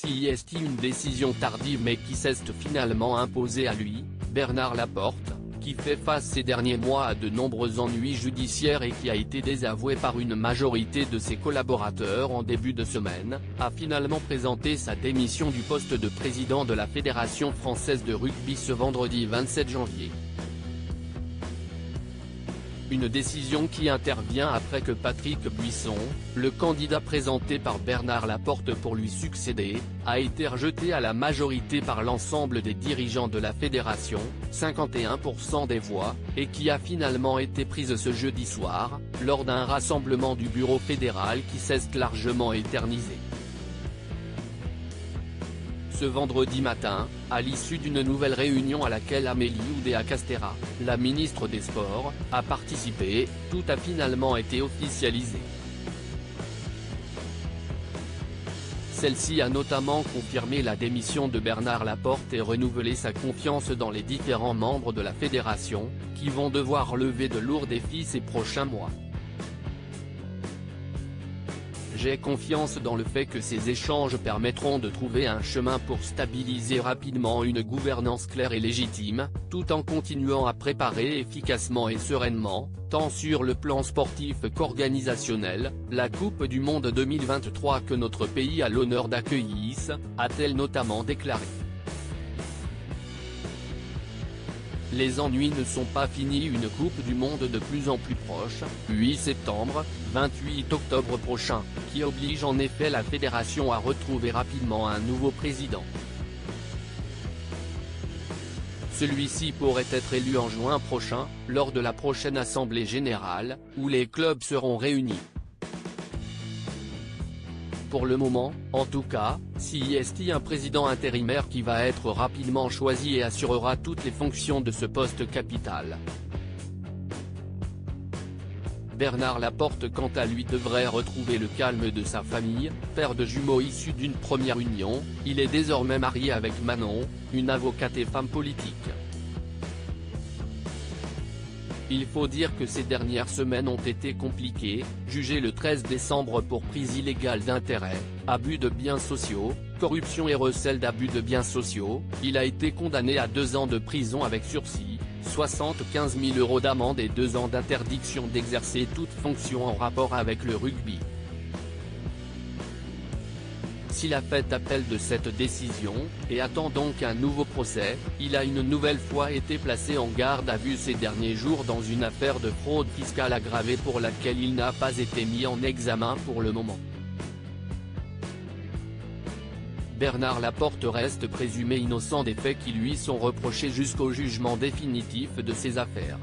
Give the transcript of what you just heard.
Si est une décision tardive mais qui s'est finalement imposée à lui, Bernard Laporte, qui fait face ces derniers mois à de nombreux ennuis judiciaires et qui a été désavoué par une majorité de ses collaborateurs en début de semaine, a finalement présenté sa démission du poste de président de la Fédération française de rugby ce vendredi 27 janvier. Une décision qui intervient après que Patrick Buisson, le candidat présenté par Bernard Laporte pour lui succéder, a été rejeté à la majorité par l'ensemble des dirigeants de la fédération, 51% des voix, et qui a finalement été prise ce jeudi soir, lors d'un rassemblement du bureau fédéral qui s'est largement éternisé. Ce vendredi matin, à l'issue d'une nouvelle réunion à laquelle Amélie Oudéa-Castéra, la ministre des Sports, a participé, tout a finalement été officialisé. Celle-ci a notamment confirmé la démission de Bernard Laporte et renouvelé sa confiance dans les différents membres de la fédération, qui vont devoir relever de lourds défis ces prochains mois. J'ai confiance dans le fait que ces échanges permettront de trouver un chemin pour stabiliser rapidement une gouvernance claire et légitime, tout en continuant à préparer efficacement et sereinement, tant sur le plan sportif qu'organisationnel, la Coupe du Monde 2023 que notre pays a l'honneur d'accueillir, a-t-elle notamment déclaré. Les ennuis ne sont pas finis, une Coupe du Monde de plus en plus proche, 8 septembre, 28 octobre prochain, qui oblige en effet la fédération à retrouver rapidement un nouveau président. Celui-ci pourrait être élu en juin prochain, lors de la prochaine assemblée générale, où les clubs seront réunis. Pour le moment, en tout cas, si est un président intérimaire qui va être rapidement choisi et assurera toutes les fonctions de ce poste capital. Bernard Laporte quant à lui devrait retrouver le calme de sa famille, père de jumeaux issus d'une première union, il est désormais marié avec Manon, une avocate et femme politique. Il faut dire que ces dernières semaines ont été compliquées, jugé le 13 décembre pour prise illégale d'intérêt, abus de biens sociaux, corruption et recel d'abus de biens sociaux, il a été condamné à 2 ans de prison avec sursis, 75 000 € d'amende et 2 ans d'interdiction d'exercer toute fonction en rapport avec le rugby. S'il a fait appel de cette décision, et attend donc un nouveau procès, il a une nouvelle fois été placé en garde à vue ces derniers jours dans une affaire de fraude fiscale aggravée pour laquelle il n'a pas été mis en examen pour le moment. Bernard Laporte reste présumé innocent des faits qui lui sont reprochés jusqu'au jugement définitif de ces affaires.